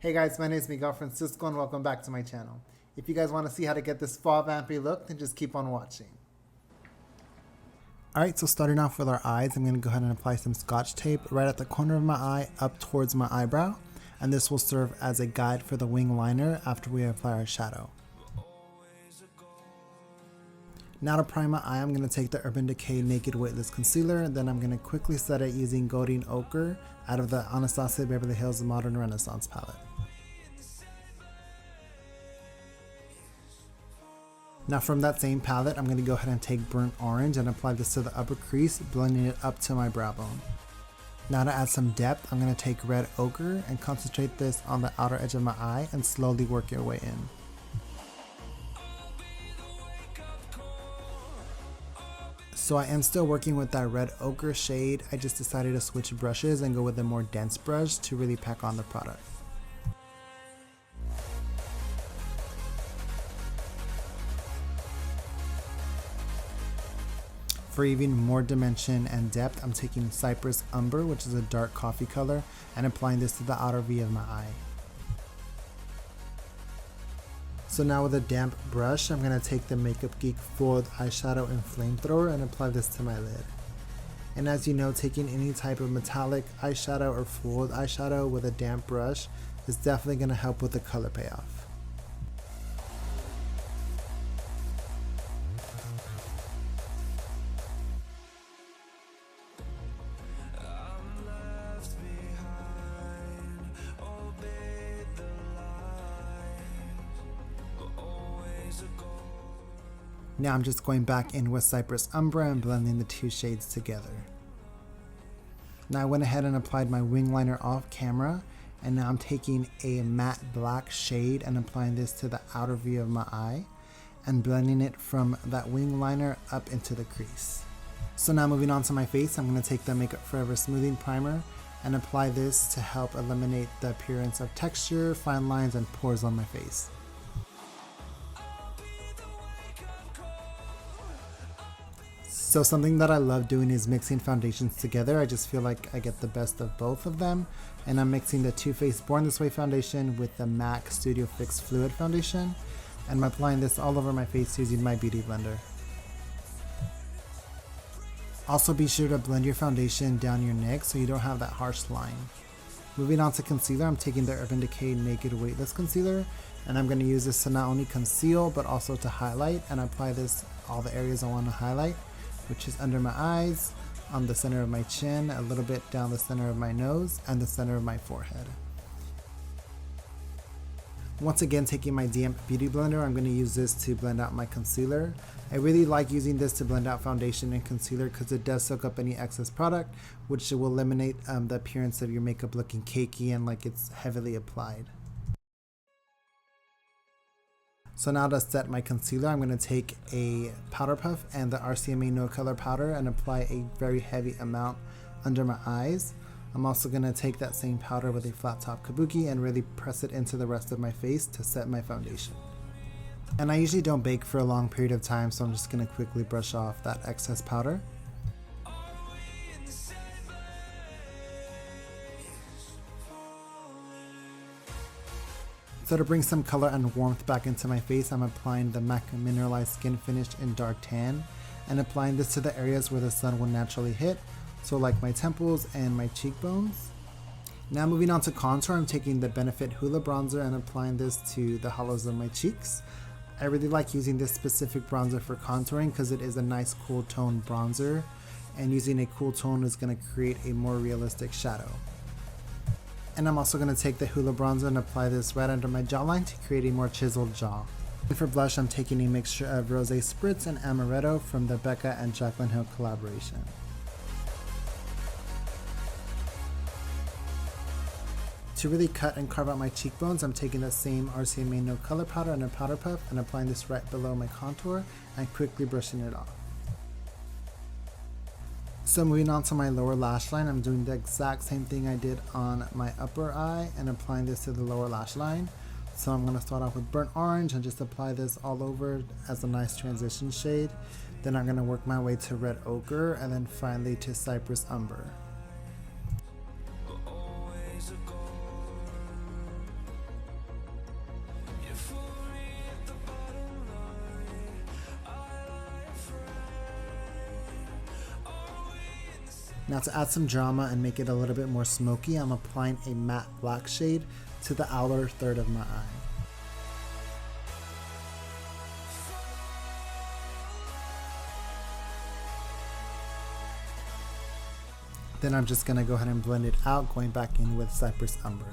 Hey guys, my name is Miguel Francisco and welcome back to my channel. If you guys want to see how to get this fall vampy look, then just keep on watching. Alright, so starting off with our eyes, I'm going to go ahead and apply some scotch tape right at the corner of my eye up towards my eyebrow. And this will serve as a guide for the wing liner after we apply our shadow. Now to prime my eye, I'm going to take the Urban Decay Naked Weightless Concealer, then I'm going to quickly set it using Golden Ochre out of the Anastasia Beverly Hills Modern Renaissance Palette. Now from that same palette, I'm going to go ahead and take Burnt Orange and apply this to the upper crease, blending it up to my brow bone. Now to add some depth, I'm going to take Red Ochre and concentrate this on the outer edge of my eye and slowly work your way in. So I am still working with that Red Ochre shade. I just decided to switch brushes and go with a more dense brush to really pack on the product. For even more dimension and depth, I'm taking Cypress Umber, which is a dark coffee color, and applying this to the outer V of my eye. So now with a damp brush, I'm going to take the Makeup Geek Foiled Eyeshadow in Flamethrower and apply this to my lid. And as you know, taking any type of metallic eyeshadow or foiled eyeshadow with a damp brush is definitely going to help with the color payoff. Now I'm just going back in with Cypress Umbra and blending the two shades together. Now I went ahead and applied my wing liner off camera, and now I'm taking a matte black shade and applying this to the outer V of my eye and blending it from that wing liner up into the crease. So now moving on to my face, I'm going to take the Makeup Forever Smoothing Primer and apply this to help eliminate the appearance of texture, fine lines, and pores on my face. So something that I love doing is mixing foundations together. I just feel like I get the best of both of them. And I'm mixing the Too Faced Born This Way foundation with the MAC Studio Fix Fluid foundation. And I'm applying this all over my face using my Beauty Blender. Also be sure to blend your foundation down your neck so you don't have that harsh line. Moving on to concealer, I'm taking the Urban Decay Naked Weightless Concealer. And I'm going to use this to not only conceal but also to highlight, and apply this all the areas I want to highlight, which is under my eyes, on the center of my chin, a little bit down the center of my nose, and the center of my forehead. Once again, taking my damp Beauty Blender, I'm going to use this to blend out my concealer. I really like using this to blend out foundation and concealer because it does soak up any excess product, which will eliminate the appearance of your makeup looking cakey and like it's heavily applied. So now to set my concealer, I'm going to take a powder puff and the RCMA No Color powder and apply a very heavy amount under my eyes. I'm also going to take that same powder with a flat top kabuki and really press it into the rest of my face to set my foundation. And I usually don't bake for a long period of time, so I'm just going to quickly brush off that excess powder. So to bring some color and warmth back into my face, I'm applying the MAC Mineralized Skin Finish in Dark Tan and applying this to the areas where the sun will naturally hit, so like my temples and my cheekbones. Now moving on to contour, I'm taking the Benefit Hoola bronzer and applying this to the hollows of my cheeks. I really like using this specific bronzer for contouring because it is a nice cool tone bronzer, and using a cool tone is going to create a more realistic shadow. And I'm also going to take the Hoola bronzer and apply this right under my jawline to create a more chiseled jaw. And for blush, I'm taking a mixture of Rosé Spritz and Amaretto from the Becca and Jaclyn Hill collaboration. To really cut and carve out my cheekbones, I'm taking the same RCMA No Color powder and a powder puff and applying this right below my contour and quickly brushing it off. So moving on to my lower lash line, I'm doing the exact same thing I did on my upper eye and applying this to the lower lash line. So I'm going to start off with Burnt Orange and just apply this all over as a nice transition shade. Then I'm going to work my way to Red Ochre and then finally to Cypress Umber. Now to add some drama and make it a little bit more smoky, I'm applying a matte black shade to the outer third of my eye. Then I'm just going to go ahead and blend it out, going back in with Cypress Umber.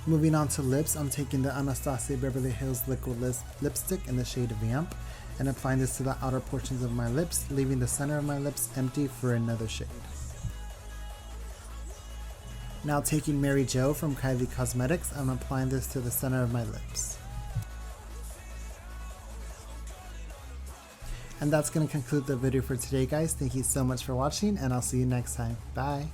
Moving on to lips, I'm taking the Anastasia Beverly Hills Liquid Lipstick in the shade Vamp and applying this to the outer portions of my lips, leaving the center of my lips empty for another shade. Now taking Mary Jo from Kylie Cosmetics, I'm applying this to the center of my lips. And that's going to conclude the video for today, guys. Thank you so much for watching, and I'll see you next time. Bye!